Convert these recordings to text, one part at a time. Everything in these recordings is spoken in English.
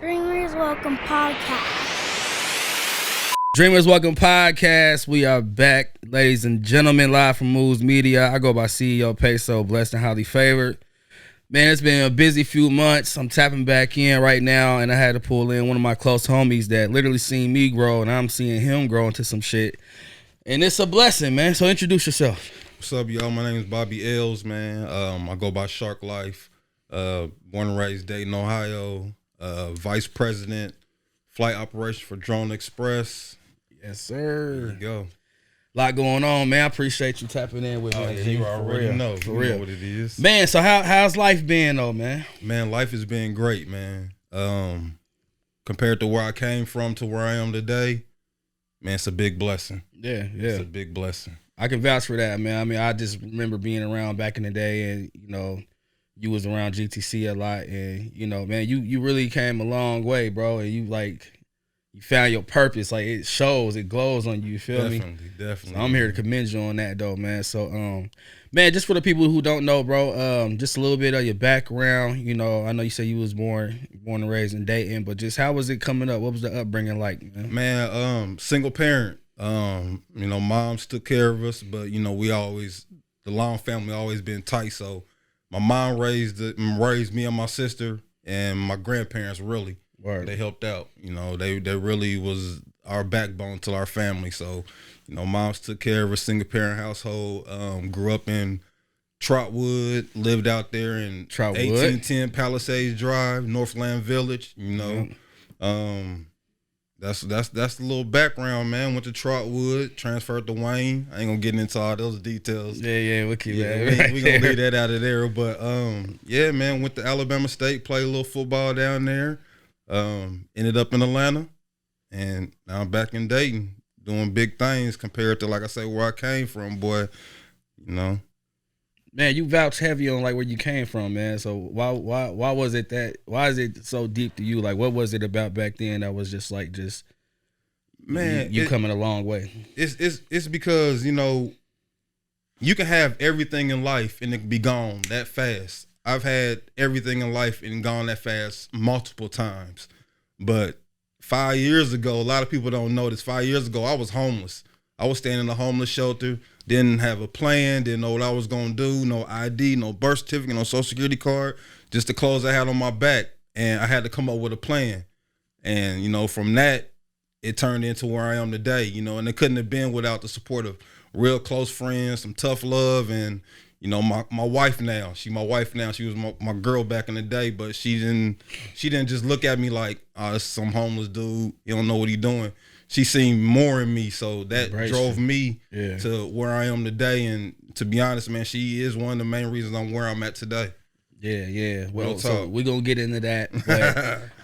Dreamers Welcome Podcast. Dreamers Welcome Podcast. We are back, ladies and gentlemen, live from Moves Media. I go by CEO PESO, blessed and highly favored. Man, it's been a busy few months. I'm tapping back in right now, and I had to pull in one of my close homies that literally seen me grow, and I'm seeing him grow into some shit. And it's a blessing, man. So introduce yourself. What's up, y'all? My name is Bobby Ells, man. I go by Shark Life. Born and raised Dayton, Ohio. Vice President, Flight Operation for Drone Express. Yes, sir. There you go. Lot going on, man. I appreciate you tapping in with me. Oh, yeah, you already know. For you real. know what it is. Man, so how's life been, though, man? Man, life has been great, man. Compared to where I came from to where I am today, man, it's a big blessing. Yeah. It's a big blessing. I can vouch for that, man. I mean, I just remember being around back in the day, and you was around GTC a lot, and man, you really came a long way, bro. And you found your purpose. Like, it shows, it glows on you. You feel me? Definitely. So I'm here to commend you on that, though, man. So, man, just for the people who don't know, bro, just a little bit of your background. I know you said you was born and raised in Dayton, but just how was it coming up? What was the upbringing like, man? Man, single parent. Moms took care of us, but the Long family always been tight. So my mom raised me and my sister, and my grandparents really. Word. They helped out. They really was our backbone to our family. So, moms took care of a single parent household. Grew up in Trotwood, lived out there in Trotwood? 1810 Palisades Drive, Northland Village. That's the little background, man. Went to Trotwood, transferred to Wayne. I ain't gonna get into all those details. Yeah, we'll keep that. We gonna leave that out of there. But yeah, man, went to Alabama State, played a little football down there. Ended up in Atlanta, and now I'm back in Dayton doing big things compared to, like I say, where I came from, boy. Man, you vouch heavy on like where you came from, man. So why was it why is it so deep to you? Like, what was it about back then that was just man, you coming a long way? It's because you can have everything in life and it can be gone that fast. I've had everything in life and gone that fast multiple times. But 5 years ago, a lot of people don't know this. 5 years ago, I was homeless. I was staying in a homeless shelter, didn't have a plan, didn't know what I was going to do, no ID, no birth certificate, no social security card, just the clothes I had on my back. And I had to come up with a plan. And, from that, it turned into where I am today, and it couldn't have been without the support of real close friends, some tough love, and my wife now. She my wife now. She was my girl back in the day, but she didn't just look at me like, oh, this is some homeless dude. You don't know what he doing. She seen more in me, so that drove me to where I am today. And to be honest, man, she is one of the main reasons I'm where I'm at today. Yeah. Well, so we're gonna get into that,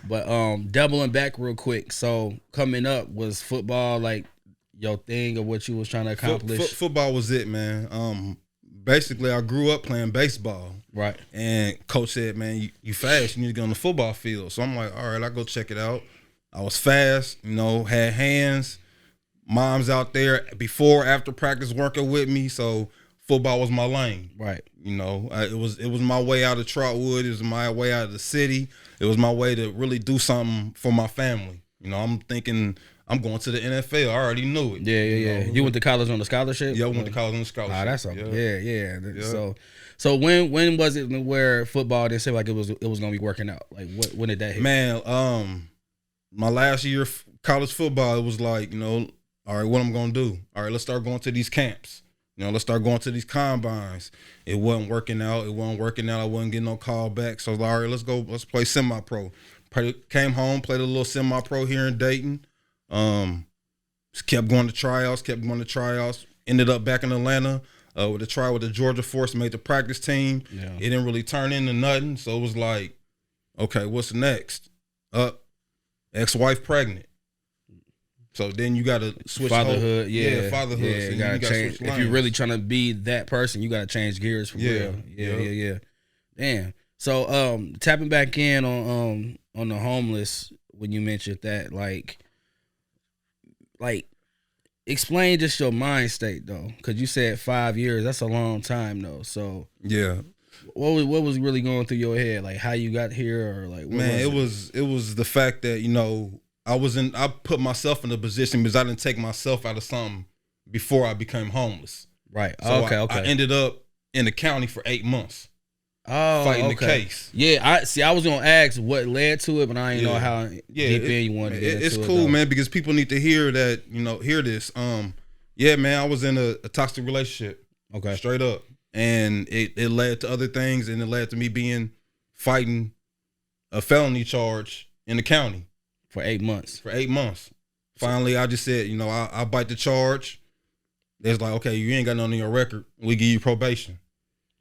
but doubling back real quick. So coming up, was football like your thing or what you was trying to accomplish? Football was it, man. Basically, I grew up playing baseball. Right. And coach said, man, you fast. You need to get on the football field. So I'm like, all right, I'll go check it out. I was fast, had hands. Mom's out there before, after practice working with me. So football was my lane. Right. It was my way out of Trotwood. It was my way out of the city. It was my way to really do something for my family. I'm thinking I'm going to the NFL. I already knew it. Yeah. You went to college on a scholarship? Yeah, I went to college on a scholarship. Ah, that's something. Yeah. So when was it where football didn't seem like it was gonna be working out? Like when did that hit? Man, my last year of college football, it was like, all right, what I'm gonna do? All right, let's start going to these camps. Let's start going to these combines. It wasn't working out. I wasn't getting no call back. So I was like, all right, let's play semi-pro. Came home, played a little semi-pro here in Dayton. Just kept going to tryouts. Ended up back in Atlanta with a tryout with the Georgia Force, made the practice team. Yeah. It didn't really turn into nothing. So it was like, okay, what's next? Ex-wife pregnant. So then you got to switch fatherhood. Fatherhood. Yeah, So you gotta change. If you're really trying to be that person, you got to change gears for real. Yeah. Damn. So tapping back in on the homeless when you mentioned that, like explain just your mind state though, because you said 5 years. That's a long time though. So yeah. What was really going through your head? Like how you got here, or like what Man, was it was the fact that, I put myself in a position because I didn't take myself out of something before I became homeless. right? So Okay, I ended up in the county for 8 months fighting the case. Yeah, I was gonna ask what led to it, but I didn't know how deep in you wanted to get into it's it. cool, though. man, because people need to hear that, hear this. Yeah, man, I was in a toxic relationship. Okay. Straight up. And it led to other things, and it led to me fighting a felony charge in the county For 8 months. for 8 months. Finally, I just said, I bite the charge. It's like, okay, you ain't got nothing on your record. We give you probation.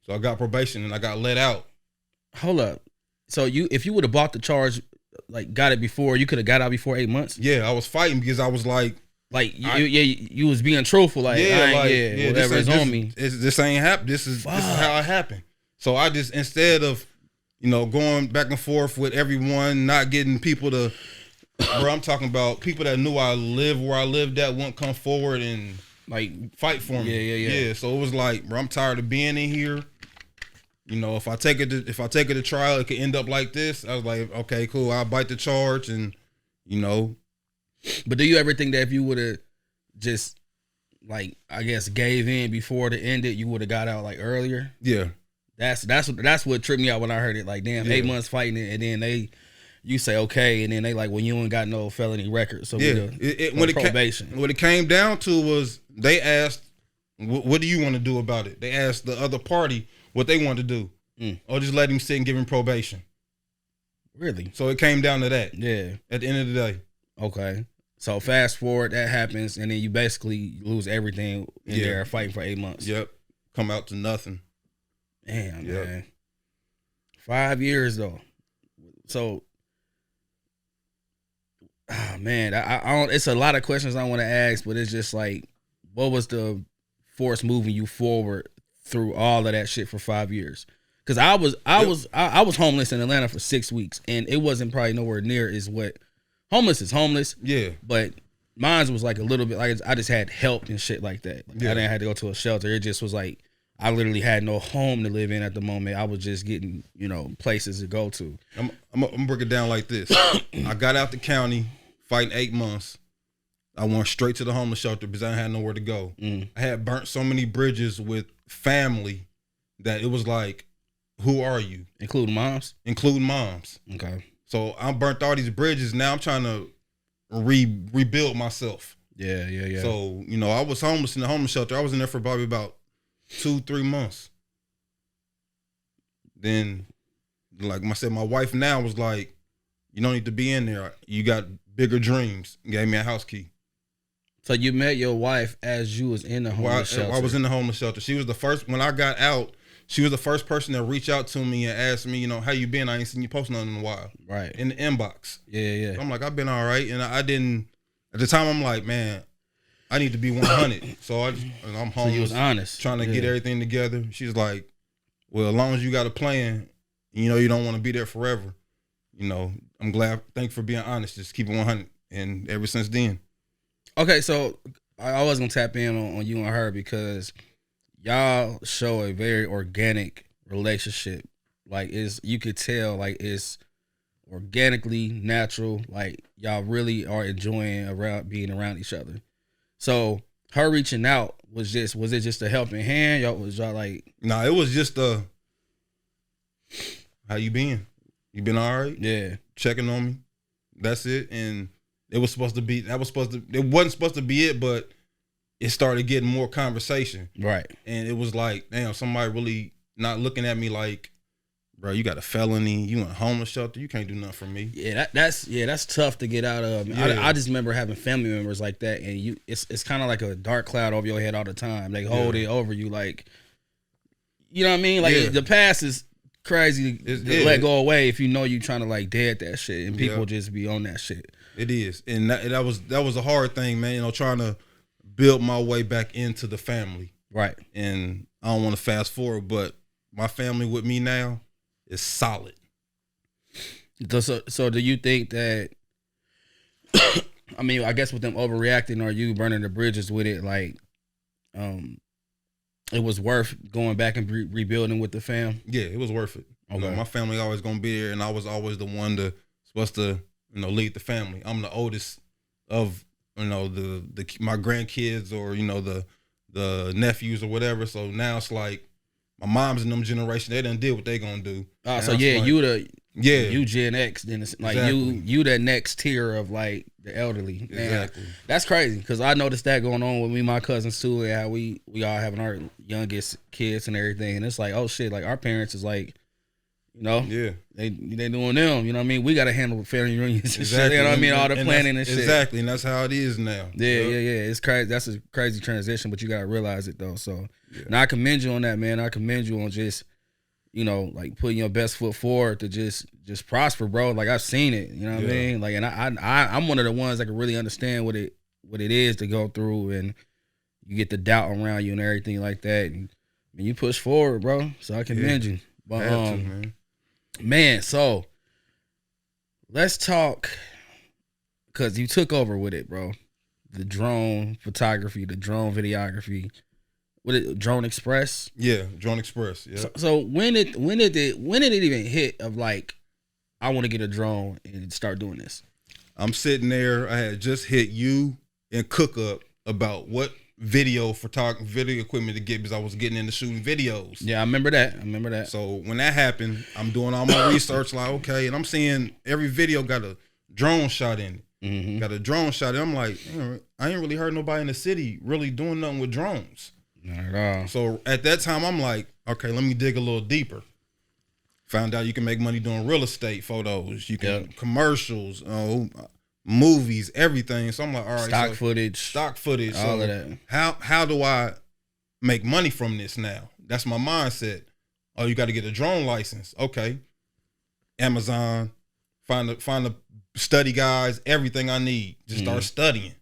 So I got probation and I got let out. Hold up. So if you would have bought the charge, like got it before, you could have got out before 8 months. Yeah, I was fighting because I was like, you was being truthful, like whatever is on me. This ain't happen. This is how it happened. So I just, instead of going back and forth with everyone, not getting people to, bro, I'm talking about people that knew I lived where I lived at wouldn't come forward and Like fight for me. Yeah. So it was like, bro, I'm tired of being in here. If I take it to trial, it could end up like this. I was like, okay, cool. I'll bite the charge, and But do you ever think that if you would have just, like, I guess gave in before it ended, you would have got out like earlier? Yeah. That's what tripped me out when I heard it. Like, damn, 8 months fighting it, and then you say okay, and then they like, well, you ain't got no felony record, so probation. What it came down to was they asked, what do you want to do about it? They asked the other party what they wanted to do, or just let him sit and give him probation. Really? So it came down to that. Yeah. At the end of the day. Okay. So fast forward, that happens, and then you basically lose everything in there fighting for 8 months. Yep. Come out to nothing. Damn, man. 5 years though. So, man, I don't. It's a lot of questions I want to ask, but it's just like, what was the force moving you forward through all of that shit for 5 years? Because I was homeless in Atlanta for 6 weeks, and it wasn't probably nowhere near as what homeless is homeless. Yeah, but mine was like a little bit like I just had help and shit like that. Like, I didn't have to go to a shelter. It just was like I literally had no home to live in at the moment. I was just getting places to go to. I'm gonna break it down like this. I got out the county fighting 8 months. I went straight to the homeless shelter because I had nowhere to go. I had burnt so many bridges with family that it was like, who are you? Including moms? Including moms. Okay. So I burnt all these bridges. Now I'm trying to rebuild myself. Yeah. So, I was homeless in the homeless shelter. I was in there for probably about 2-3 months. Then, like I said, my wife now was like, you don't need to be in there. You got bigger dreams. Gave me a house key. So you met your wife as you was in the homeless shelter? I was in the homeless shelter. She was the first, when I got out, she was the first person to reach out to me and ask me, how you been? I ain't seen you post nothing in a while. Right. In the inbox. Yeah. So I'm like, I've been all right. And I didn't, at the time, I'm like, man, I need to be 100. So I'm homeless. So you was honest. Trying to get everything together. She's like, well, as long as you got a plan, you don't want to be there forever. I'm glad. Thank you for being honest. Just keep it 100. And ever since then. Okay, so I was going to tap in on you and her because y'all show a very organic relationship. Like, you could tell, like, it's organically natural. Like, y'all really are enjoying being around each other. So her reaching out was it just a helping hand? Y'all like? Nah, it was just how you been? You been all right? Yeah. Checking on me. That's it. And it wasn't supposed to be it, but it started getting more conversation. Right. And it was like, damn, somebody really not looking at me like, bro, you got a felony, you in a homeless shelter, you can't do nothing for me. Yeah, that's tough to get out of. Yeah. I just remember having family members like that, and it's kind of like a dark cloud over your head all the time. They hold it over you, like, you know what I mean? Like the past is crazy to let go away if you trying to like dead that shit, and people just be on that shit. It is, and that was a hard thing, man. Trying to build my way back into the family, right? And I don't want to fast forward, but my family with me now is solid. So do you think that? I mean, I guess with them overreacting or you burning the bridges with it, like, it was worth going back and rebuilding with the fam. Yeah, it was worth it. Okay. You know, my family always gonna be there, and I was always the one supposed to lead the family. I'm the oldest of my grandkids or the nephews or whatever. So now it's like my mom's in them generation. They done did what they gonna do. So yeah, like, you Gen X. Then it's like exactly. you that next tier of like the elderly. Exactly. Man, that's crazy because I noticed that going on with me, and my cousins too, and how we all having our youngest kids and everything. And it's like, oh shit, like our parents is like, yeah, they doing them. You know what I mean? We got to handle family reunions and exactly. shit. You know what I mean? All the planning and shit. Exactly, and that's how it is now. Yeah. It's crazy. That's a crazy transition, but you gotta realize it though. So, now I commend you on that, man. I commend you on just, like putting your best foot forward to just prosper, bro. Like I've seen it. You know what I mean? Like, and I'm one of the ones that can really understand what it is to go through, and you get the doubt around you and everything like that, and you push forward, bro. So I commend you. But man, so let's talk, because you took over with it, bro. The drone photography, the drone videography. What it Drone Express? Yeah, Drone Express. Yeah. So when did it even hit of like, I want to get a drone and start doing this? I'm sitting there. I had just hit you and Cook up about what video equipment to get because I was getting into shooting videos. Yeah, I remember that. So when that happened, I'm doing all my research, like, okay, and I'm seeing every video got a drone shot in it. Mm-hmm. Got a drone shot. I'm like, I ain't really heard nobody in the city really doing nothing with drones. Not at all. So at that time, I'm like, okay, let me dig a little deeper. Found out you can make money doing real estate photos. You can commercials, movies, everything. So I'm like, all right, stock footage, all of that. How do I make money from this now? That's my mindset. Oh, you got to get a drone license. Okay, Amazon, find the study guides, everything I need. Just start studying.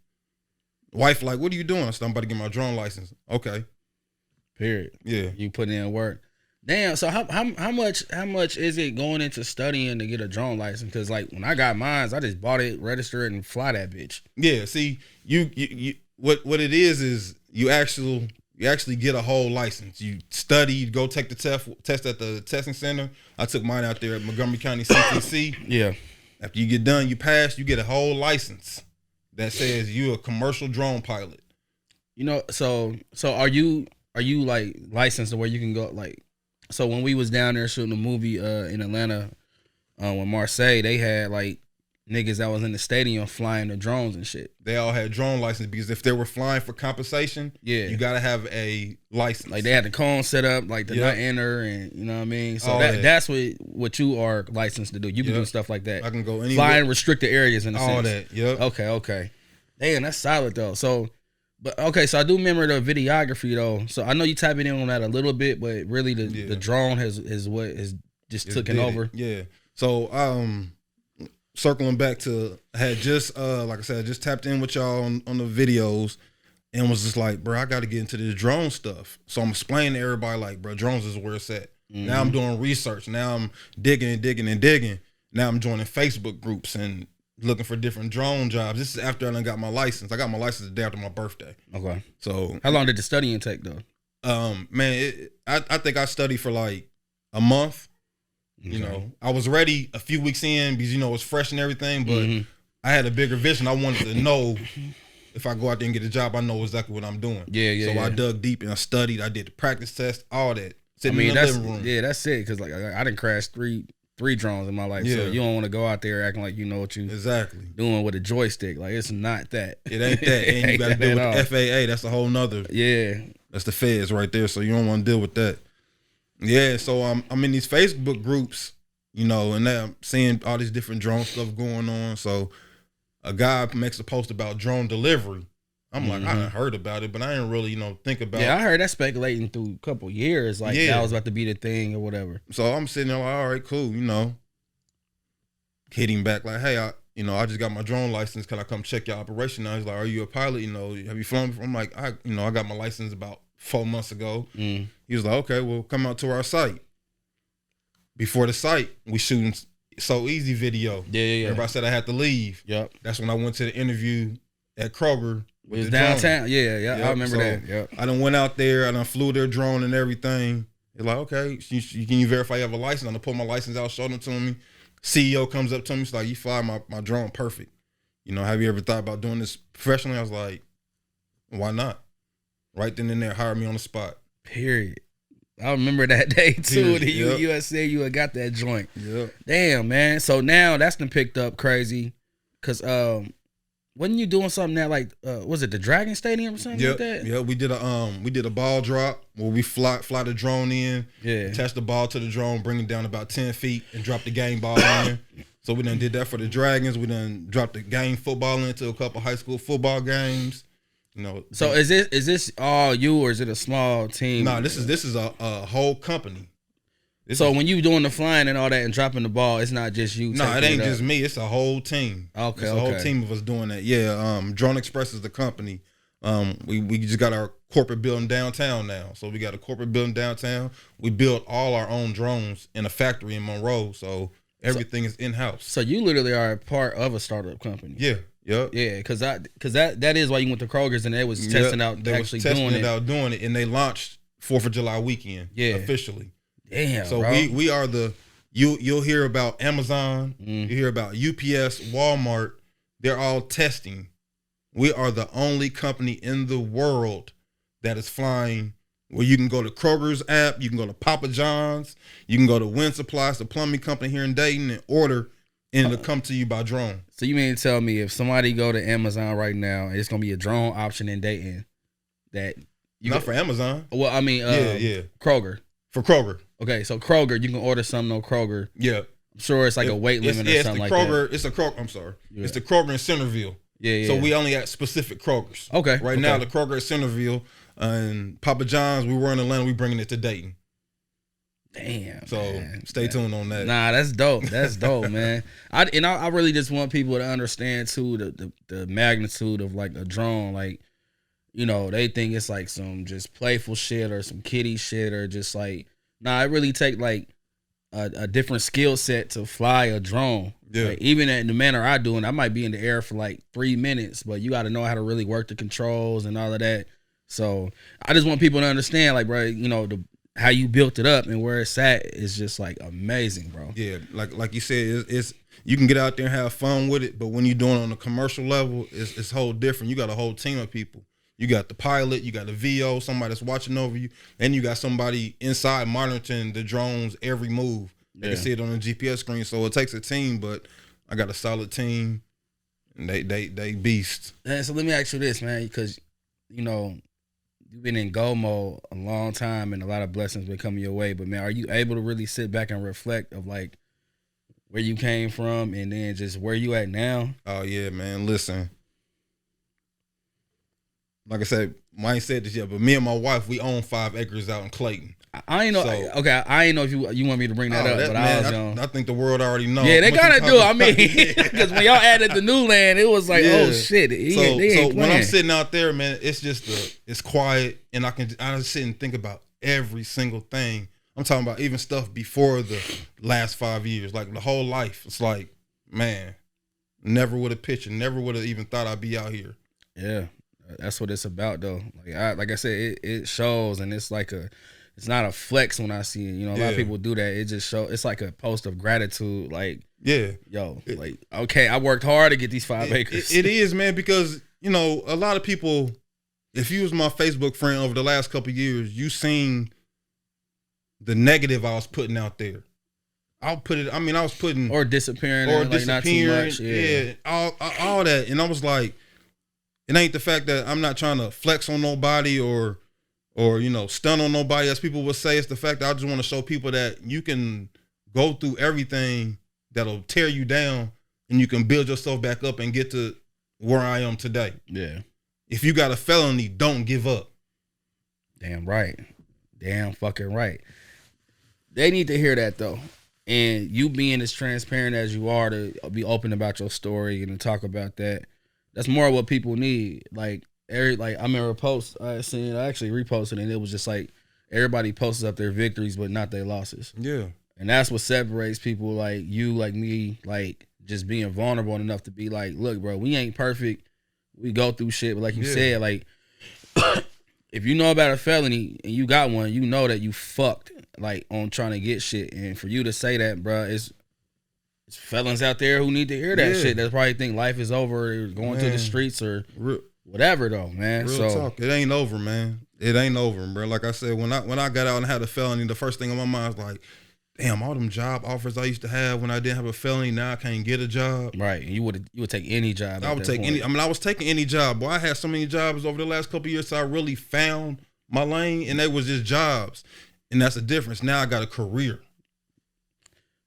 Wife like, what are you doing? I said, I'm about to get my drone license. Okay. Period. Yeah. You put in work. Damn. So how much is it going into studying to get a drone license? Because like when I got mine, I just bought it, registered, and fly that bitch. Yeah. See, you what it is you actually get a whole license. You study, you go take the test at the testing center. I took mine out there at Montgomery County CTC. Yeah. After you get done, you pass, you get a whole license that says you're a commercial drone pilot. So are you like licensed to where you can go like? So when we was down there shooting a movie in Atlanta, with Marseille, they had like niggas that was in the stadium flying the drones and shit. They all had drone license because if they were flying for compensation, you gotta have a license. Like they had the cone set up, like the nut enter, and you know what I mean. So that's what you are licensed to do. You can do stuff like that. I can go anywhere. Flying restricted areas in a sense. All that. Yep. Okay. Damn, that's solid though. So. But okay, so I do remember the videography though. So I know you tapping in on that a little bit, but really the drone is what is just taken over. Yeah. So circling back to, I had just like I said, I just tapped in with y'all on the videos and was just like, bro, I got to get into this drone stuff. So I'm explaining to everybody like, bro, drones is where it's at. Mm-hmm. Now I'm doing research. Now I'm digging. Now I'm joining Facebook groups and looking for different drone jobs. This is after I done got my license. I got my license the day after my birthday. Okay. So how long did the studying take though? Man, I think I studied for like a month. Okay. I was ready a few weeks in because it was fresh and everything, but I had a bigger vision. I wanted to know if I go out there and get a job, I know exactly what I'm doing. So I dug deep and I studied. I did the practice test, all that. Sitting in the living room. Yeah, that's it. Because like I didn't crash three drones in my life, so you don't want to go out there acting like you know what you doing with a joystick. Like it's not that. It ain't that, and you got to deal with the FAA. That's a whole nother. Yeah, that's the feds right there. So you don't want to deal with that. Yeah, so I'm in these Facebook groups, and I'm seeing all these different drone stuff going on. So a guy makes a post about drone delivery. I'm like, I done heard about it, but I didn't really, think about it. Yeah, I heard that speculating through a couple years, like that was about to be the thing or whatever. So I'm sitting there like, all right, cool, hitting back like, hey, I just got my drone license. Can I come check your operation now? He's like, are you a pilot? Have you flown before? I'm like, I got my license about 4 months ago. He was like, okay, well, come out to our site. Before the site, we shooting So Easy video. Yeah. Everybody said I had to leave. Yep. That's when I went to the interview at Kroger. It was downtown. Yeah, Yep. I remember So that. Yep. I done went out there. I done flew their drone and everything. It's like, okay, can you verify you have a license? I done pull my license out, showed them to me. CEO comes up to me. He's like, you fly my drone perfect. You know, have you ever thought about doing this professionally? I was like, why not? Right then and there, hire me on the spot. Period. I remember that day too. Period. You had said you had got that joint. Yep. Damn, man. So now that's been picked up crazy. Cause wasn't you doing something that like was it the Dragon Stadium or something like that? Yeah, we did a ball drop where we fly the drone in, attach the ball to the drone, bring it down about 10 feet, and drop the game ball in. So we done did that for the Dragons. We done dropped the game football into a couple high school football games. You know. So is this all you or is it a small team? No, this is a whole company. So when you doing the flying and all that and dropping the ball, it's not just you. No, it ain't just me. It's a whole team. Okay, it's a whole team of us doing that. Yeah, Drone Express is the company. We just got our corporate building downtown now. So we got a corporate building downtown. We built all our own drones in a factory in Monroe. So everything is in house. So you literally are a part of a startup company. Yeah. Yep. Yeah, because that is why you went to Kroger's and they was testing out they actually was testing doing it, and they launched 4th of July weekend. Yeah. Officially. Damn. So bro. we are you'll hear about Amazon, you hear about UPS, Walmart. They're all testing. We are the only company in the world that is flying where you can go to Kroger's app, you can go to Papa John's, you can go to Wind Supplies, the plumbing company here in Dayton, and order, and it'll come to you by drone. So you mean to tell me if somebody go to Amazon right now, it's gonna be a drone option in Dayton that you Not for Amazon. Well, I mean, yeah. Kroger. For Kroger. Okay, so Kroger, you can order something on Kroger. Yeah. I'm sure it's like a weight limit or something like that. It's the Kroger. I'm sorry. Yeah. It's the Kroger in Centerville. Yeah. So we only at specific Krogers. Okay. Right now, the Kroger at Centerville and Papa John's, we were in Atlanta. We bringing it to Dayton. Damn. So man. stay tuned on that. Nah, that's dope. That's dope, man. I really just want people to understand too the magnitude of like a drone. Like, you know, they think it's like some just playful shit or some kiddie shit or just like, nah, it really take like a different skill set to fly a drone. Yeah. Like, even in the manner I do, and I might be in the air for like 3 minutes, but you got to know how to really work the controls and all of that. So I just want people to understand, like, bro, you know, how you built it up and where it's at is just like amazing, bro. Yeah, like you said, it's you can get out there and have fun with it, but when you're doing it on a commercial level, it's whole different. You got a whole team of people. You got the pilot, you got the VO, somebody that's watching over you, and you got somebody inside monitoring the drone's every move. They can see it on the GPS screen. So it takes a team, but I got a solid team, and they beast. And so let me ask you this, man, because you know you've been in go mode a long time, and a lot of blessings been coming your way. But man, are you able to really sit back and reflect of like where you came from, and then just where you at now? Oh yeah, man. Listen. Like I said, I ain't said this yet, but me and my wife, we own 5 acres out in Clayton. I ain't know. So, okay, I ain't know if you want me to bring that up, but man, I think the world already knows. Yeah, they gotta do. I mean, because when y'all added the new land, it was like, oh shit. So when I'm sitting out there, man, it's just it's quiet, and I just sit and think about every single thing. I'm talking about even stuff before the last 5 years, like the whole life. It's like, man, never would have pictured, never would have even thought I'd be out here. Yeah. That's what it's about, though. Like I said, it shows, and it's like it's not a flex when I see it. You know, a lot of people do that. It just shows. It's like a post of gratitude. Like, like okay, I worked hard to get these 5 acres. It is, man, because you know a lot of people. If you was my Facebook friend over the last couple of years, you seen the negative I was putting out there. I was putting or disappearing, like not too much. Yeah, all that, and I was like. It ain't the fact that I'm not trying to flex on nobody or you know stun on nobody, as people would say. It's the fact that I just want to show people that you can go through everything that'll tear you down, and you can build yourself back up and get to where I am today. Yeah. If you got a felony, don't give up. Damn right. Damn fucking right. They need to hear that though. And you being as transparent as you are to be open about your story and to talk about that. That's more what people need. Like I remember a post I seen, I actually reposted, and it was just like everybody posts up their victories but not their losses. Yeah. And that's what separates people like you, like me, like just being vulnerable enough to be like, look, bro, we ain't perfect. we go through shit, but like you said, like if you know about a felony and you got one, you know that you fucked like on trying to get shit. And for you to say that, bro, it's felons out there who need to hear that shit. That probably think life is over, or going to the streets or whatever though, man. Real talk. It ain't over, man. It ain't over, bro. Like I said, when I got out and had a felony, the first thing on my mind was like, damn, all them job offers I used to have when I didn't have a felony, now I can't get a job. Right. And you would take any job. I would take any. I mean, I was taking any job. Boy, I had so many jobs over the last couple of years, so I really found my lane, and they was just jobs. And that's the difference. Now I got a career.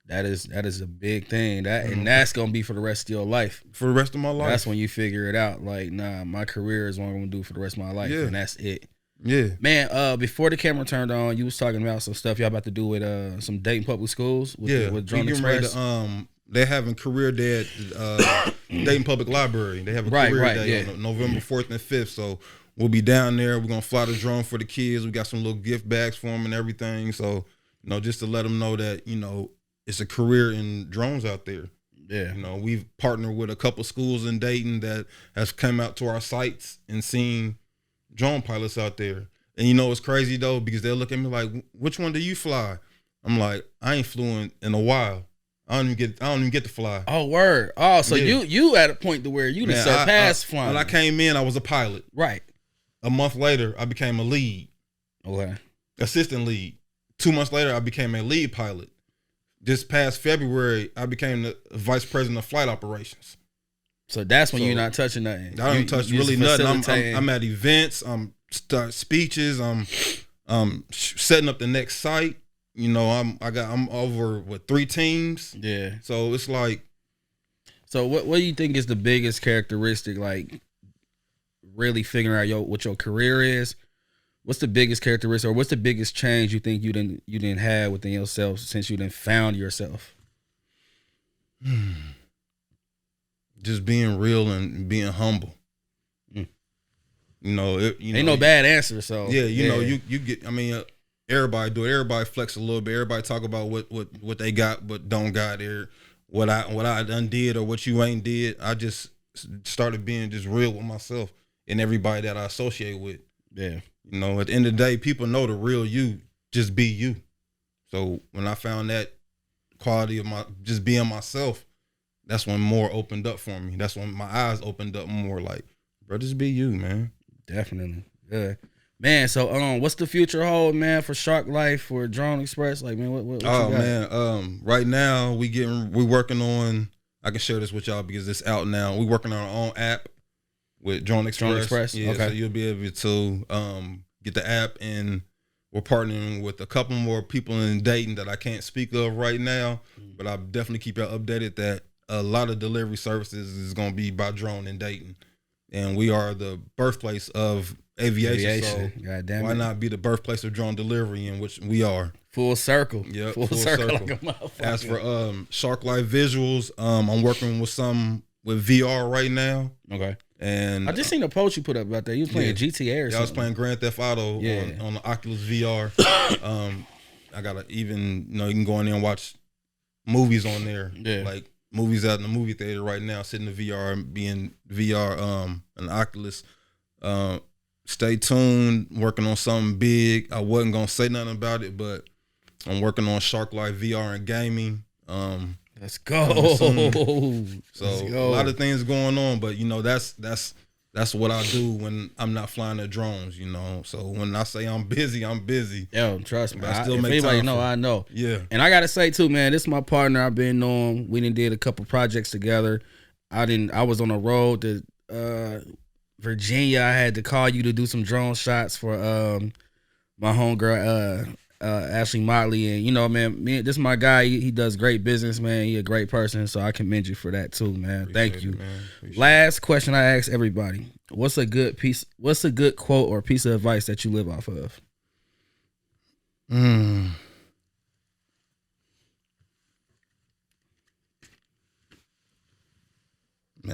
That is a big thing. And that's gonna be for the rest of your life. For the rest of my life. That's when you figure it out. Like, nah, my career is what I'm gonna do for the rest of my life. Yeah. And that's it. Yeah. Man, before the camera turned on, you was talking about some stuff y'all about to do with some Dayton public schools with Drone Express. They're having career day at Dayton Public Library. They have a career day on November 4th and 5th. So we'll be down there. We're gonna fly the drone for the kids. We got some little gift bags for them and everything. So, just to let them know that, it's a career in drones out there. Yeah. We've partnered with a couple schools in Dayton that has come out to our sites and seen drone pilots out there. And it's crazy though, because they'll look at me like, which one do you fly? I'm like, I ain't flew in a while. I don't even get to fly. Oh, word. Oh, so you at a point to where you done surpassed flying. When I came in, I was a pilot. Right. A month later, I became a lead. Okay. Assistant lead. 2 months later, I became a lead pilot. This past February, I became the vice president of flight operations. So that's when you're not touching nothing. I don't touch really nothing. I'm at events. I'm start speeches. I'm setting up the next site. I'm over with 3 teams. Yeah. So it's like. So what do you think is the biggest characteristic? Like, really figuring out what your career is. What's the biggest characteristic, or what's the biggest change you think you didn't have within yourself since you didn't found yourself? Just being real and being humble. Ain't no bad answer. So you get. I mean, everybody do it. Everybody flex a little bit. Everybody talk about what they got, but don't got there. What I done did or what you ain't did. I just started being just real with myself and everybody that I associate with. Yeah. At the end of the day, people know the real you. Just be you. So when I found that quality of just being myself, that's when more opened up for me. That's when my eyes opened up more. Like, bro, just be you, man. Definitely. Yeah. Man, so what's the future hold, man, for Shark Life, for Drone Express? Like, man, what you got? Man, right now we working on. I can share this with y'all because it's out now. We working on our own app with Drone Express. Yeah, okay. So you'll be able to get the app, and we're partnering with a couple more people in Dayton that I can't speak of right now, but I'll definitely keep y'all updated that a lot of delivery services is going to be by drone in Dayton. And we are the birthplace of aviation. So why not be the birthplace of drone delivery, in which we are? Full circle. Yep, full circle. Like as for Shark Life visuals, I'm working with with VR right now. Okay. And I just seen a post you put up about that. You was playing GTA or something. I was playing Grand Theft Auto on the Oculus VR. I got even, you can go in there and watch movies on there. Yeah. Like movies out in the movie theater right now, sitting in VR and being VR an Oculus. Stay tuned, working on something big. I wasn't gonna say nothing about it, but I'm working on Shark Life VR and gaming. Let's go. So a lot of things going on, but that's what I do when I'm not flying the drones. So when I say I'm busy, I'm busy. Yo, trust me. I still make time. Anybody know, I know. Yeah. And I gotta say too, man, this is my partner. I've been knowing. We did a couple projects together. I was on the road to Virginia. I had to call you to do some drone shots for my homegirl Ashley Motley, and man, this is my guy. He does great business, man. He a great person, so I commend you for that too, man. Thank you. Last question I ask everybody: What's a good quote or piece of advice that you live off of? Man,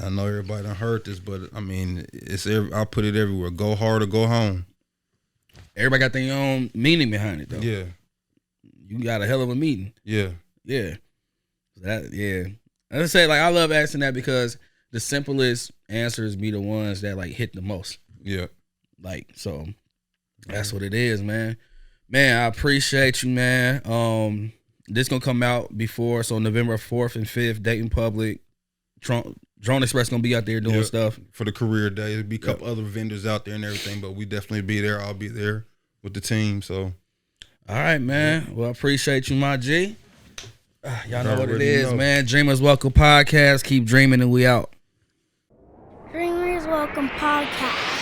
I know everybody done heard this, but I mean, I put it everywhere. Go hard or go home. Everybody got their own meaning behind it, though. Yeah. You got a hell of a meaning. Yeah. Yeah. I say, I love asking that because the simplest answers be the ones that like hit the most. Yeah. Like, so that's what it is, man. Man, I appreciate you, man. This gonna come out before, so November 4th and 5th, Dayton Public. Drone Express gonna be out there doing stuff for the career day. There'll be a couple other vendors out there and everything, but we definitely be there. I'll be there with the team. So, all right, man. Well, I appreciate you, my G. Y'all know what it already is, know. man. Dreamers Welcome Podcast. Keep dreaming and we out. Dreamers Welcome Podcast.